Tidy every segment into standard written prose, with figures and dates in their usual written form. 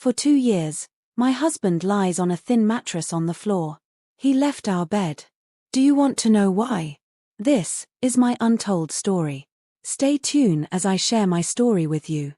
For 2 years, my husband lies on a thin mattress on the floor. He left our bed. Do you want to know why? This is my untold story. Stay tuned as I share my story with you.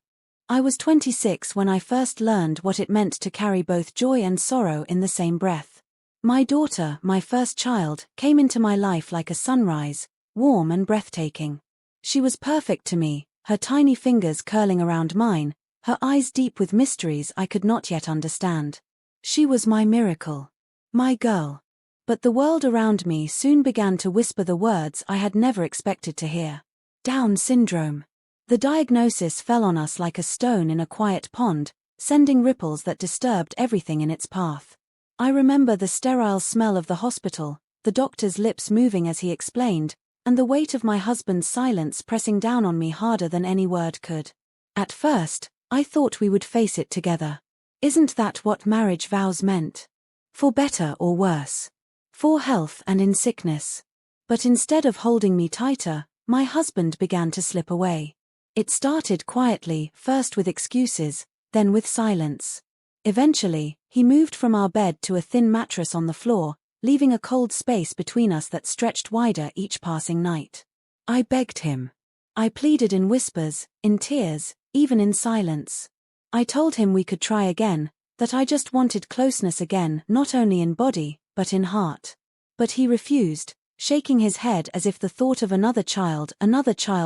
I was 26 when I first learned what it meant to carry both joy and sorrow in the same breath. My daughter, my first child, came into my life like a sunrise, warm and breathtaking. She was perfect to me, her tiny fingers curling around mine, her eyes deep with mysteries I could not yet understand. She was my miracle. My girl. But the world around me soon began to whisper the words I had never expected to hear. Down syndrome. The diagnosis fell on us like a stone in a quiet pond, sending ripples that disturbed everything in its path. I remember the sterile smell of the hospital, the doctor's lips moving as he explained, and the weight of my husband's silence pressing down on me harder than any word could. At first, I thought we would face it together. Isn't that what marriage vows meant? For better or worse. For health and in sickness. But instead of holding me tighter, my husband began to slip away. It started quietly, first with excuses, then with silence. Eventually, he moved from our bed to a thin mattress on the floor, leaving a cold space between us that stretched wider each passing night. I begged him. I pleaded in whispers, in tears, even in silence. I told him we could try again, that I just wanted closeness again, not only in body, but in heart. But he refused, shaking his head as if the thought of another child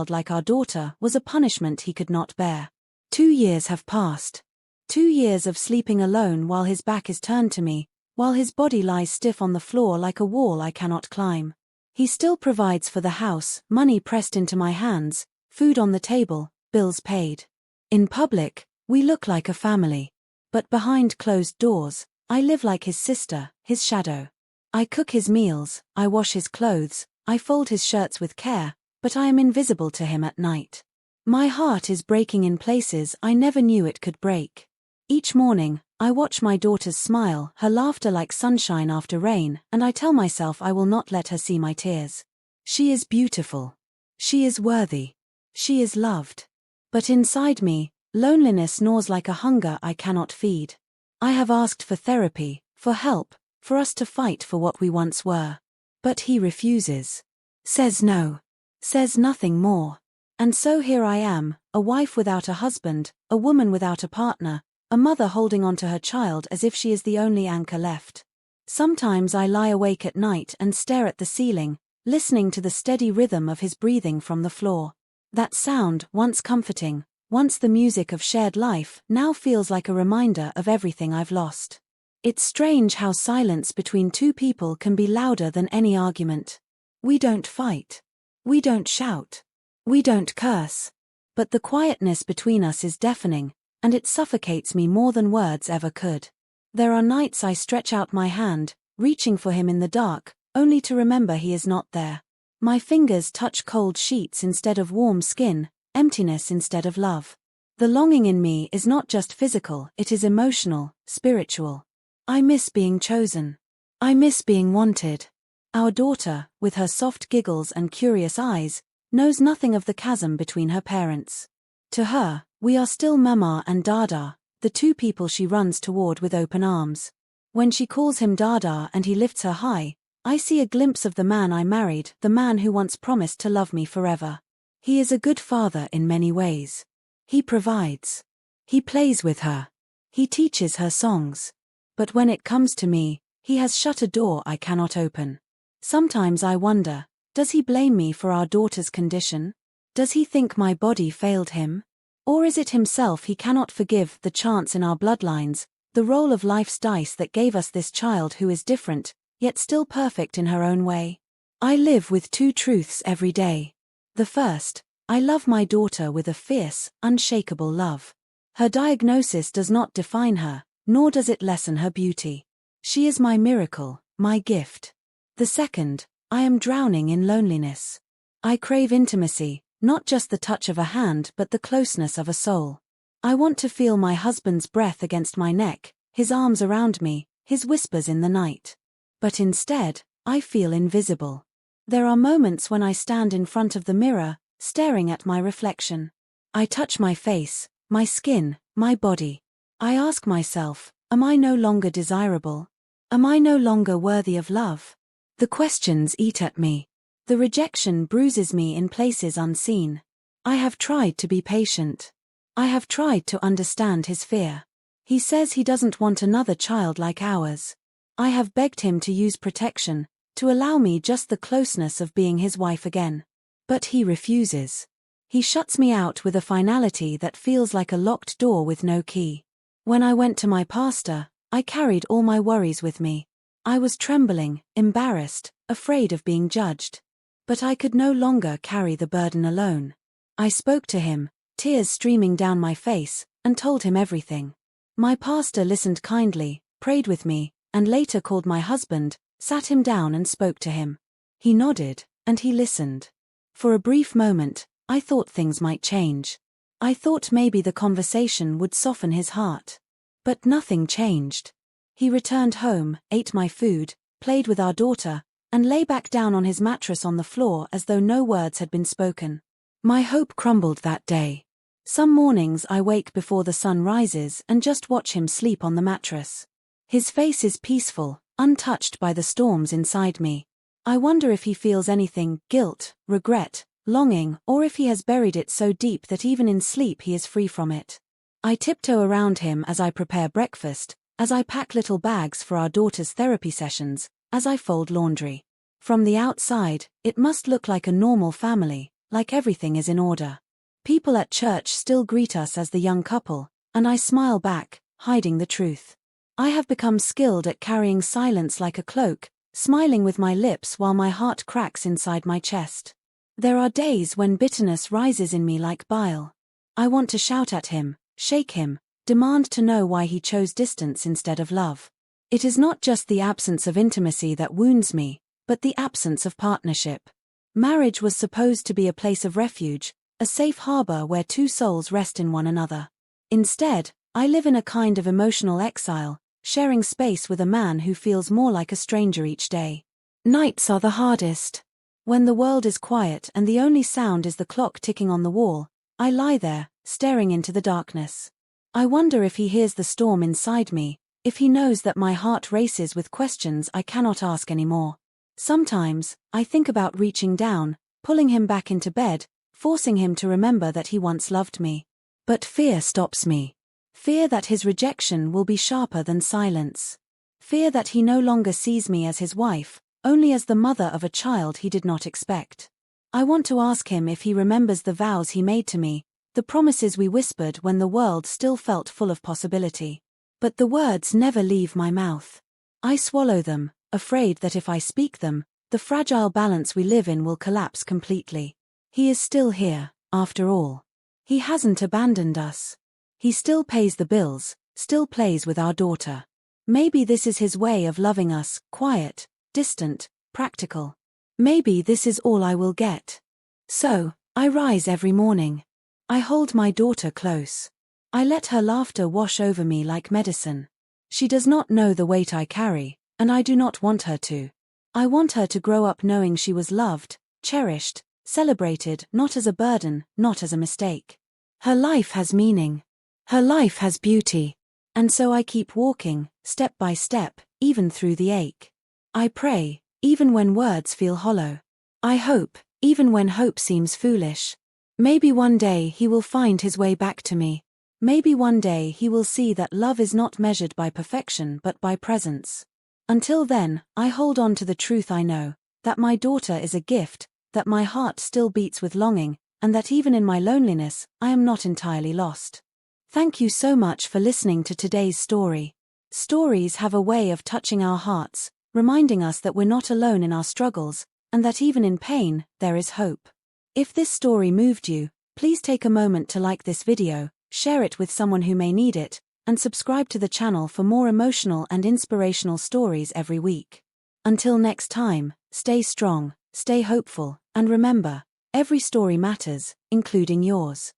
like our daughter, was a punishment he could not bear. 2 years have passed. 2 years of sleeping alone while his back is turned to me, while his body lies stiff on the floor like a wall I cannot climb. He still provides for the house, money pressed into my hands, food on the table, bills paid. In public, we look like a family. But behind closed doors, I live like his sister, his shadow. I cook his meals, I wash his clothes, I fold his shirts with care, but I am invisible to him at night. My heart is breaking in places I never knew it could break. Each morning, I watch my daughter's smile, her laughter like sunshine after rain, and I tell myself I will not let her see my tears. She is beautiful. She is worthy. She is loved. But inside me, loneliness gnaws like a hunger I cannot feed. I have asked for therapy, for help, for us to fight for what we once were. But he refuses. Says no. Says nothing more. And so here I am, a wife without a husband, a woman without a partner, a mother holding on to her child as if she is the only anchor left. Sometimes I lie awake at night and stare at the ceiling, listening to the steady rhythm of his breathing from the floor. That sound, once comforting, once the music of shared life, now feels like a reminder of everything I've lost. It's strange how silence between two people can be louder than any argument. We don't fight. We don't shout. We don't curse. But the quietness between us is deafening, and it suffocates me more than words ever could. There are nights I stretch out my hand, reaching for him in the dark, only to remember he is not there. My fingers touch cold sheets instead of warm skin, emptiness instead of love. The longing in me is not just physical, it is emotional, spiritual. I miss being chosen. I miss being wanted. Our daughter, with her soft giggles and curious eyes, knows nothing of the chasm between her parents. To her, we are still Mama and Dada, the two people she runs toward with open arms. When she calls him Dada and he lifts her high, I see a glimpse of the man I married, the man who once promised to love me forever. He is a good father in many ways. He provides. He plays with her. He teaches her songs. But when it comes to me, he has shut a door I cannot open. Sometimes I wonder, does he blame me for our daughter's condition? Does he think my body failed him? Or is it himself he cannot forgive, the chance in our bloodlines, the roll of life's dice that gave us this child who is different, yet still perfect in her own way? I live with two truths every day. The first, I love my daughter with a fierce, unshakable love. Her diagnosis does not define her, nor does it lessen her beauty. She is my miracle, my gift. The second, I am drowning in loneliness. I crave intimacy, not just the touch of a hand but the closeness of a soul. I want to feel my husband's breath against my neck, his arms around me, his whispers in the night. But instead, I feel invisible. There are moments when I stand in front of the mirror, staring at my reflection. I touch my face, my skin, my body. I ask myself, am I no longer desirable? Am I no longer worthy of love? The questions eat at me. The rejection bruises me in places unseen. I have tried to be patient. I have tried to understand his fear. He says he doesn't want another child like ours. I have begged him to use protection, to allow me just the closeness of being his wife again. But he refuses. He shuts me out with a finality that feels like a locked door with no key. When I went to my pastor, I carried all my worries with me. I was trembling, embarrassed, afraid of being judged. But I could no longer carry the burden alone. I spoke to him, tears streaming down my face, and told him everything. My pastor listened kindly, prayed with me, and later called my husband, sat him down and spoke to him. He nodded, and he listened. For a brief moment, I thought things might change. I thought maybe the conversation would soften his heart. But nothing changed. He returned home, ate my food, played with our daughter, and lay back down on his mattress on the floor as though no words had been spoken. My hope crumbled that day. Some mornings I wake before the sun rises and just watch him sleep on the mattress. His face is peaceful, untouched by the storms inside me. I wonder if he feels anything, guilt, regret, longing, or if he has buried it so deep that even in sleep he is free from it. I tiptoe around him as I prepare breakfast, as I pack little bags for our daughter's therapy sessions, as I fold laundry. From the outside, it must look like a normal family, like everything is in order. People at church still greet us as the young couple, and I smile back, hiding the truth. I have become skilled at carrying silence like a cloak, smiling with my lips while my heart cracks inside my chest. There are days when bitterness rises in me like bile. I want to shout at him, shake him, demand to know why he chose distance instead of love. It is not just the absence of intimacy that wounds me, but the absence of partnership. Marriage was supposed to be a place of refuge, a safe harbor where two souls rest in one another. Instead, I live in a kind of emotional exile, sharing space with a man who feels more like a stranger each day. Nights are the hardest. When the world is quiet and the only sound is the clock ticking on the wall, I lie there, staring into the darkness. I wonder if he hears the storm inside me, if he knows that my heart races with questions I cannot ask anymore. Sometimes, I think about reaching down, pulling him back into bed, forcing him to remember that he once loved me. But fear stops me. Fear that his rejection will be sharper than silence. Fear that he no longer sees me as his wife, only as the mother of a child he did not expect. I want to ask him if he remembers the vows he made to me, the promises we whispered when the world still felt full of possibility. But the words never leave my mouth. I swallow them, afraid that if I speak them, the fragile balance we live in will collapse completely. He is still here, after all. He hasn't abandoned us. He still pays the bills, still plays with our daughter. Maybe this is his way of loving us, quiet, distant, practical. Maybe this is all I will get. So, I rise every morning. I hold my daughter close. I let her laughter wash over me like medicine. She does not know the weight I carry, and I do not want her to. I want her to grow up knowing she was loved, cherished, celebrated, not as a burden, not as a mistake. Her life has meaning. Her life has beauty. And so I keep walking, step by step, even through the ache. I pray, even when words feel hollow. I hope, even when hope seems foolish. Maybe one day he will find his way back to me. Maybe one day he will see that love is not measured by perfection but by presence. Until then, I hold on to the truth I know, that my daughter is a gift, that my heart still beats with longing, and that even in my loneliness, I am not entirely lost. Thank you so much for listening to today's story. Stories have a way of touching our hearts, reminding us that we're not alone in our struggles, and that even in pain, there is hope. If this story moved you, please take a moment to like this video, share it with someone who may need it, and subscribe to the channel for more emotional and inspirational stories every week. Until next time, stay strong, stay hopeful, and remember, every story matters, including yours.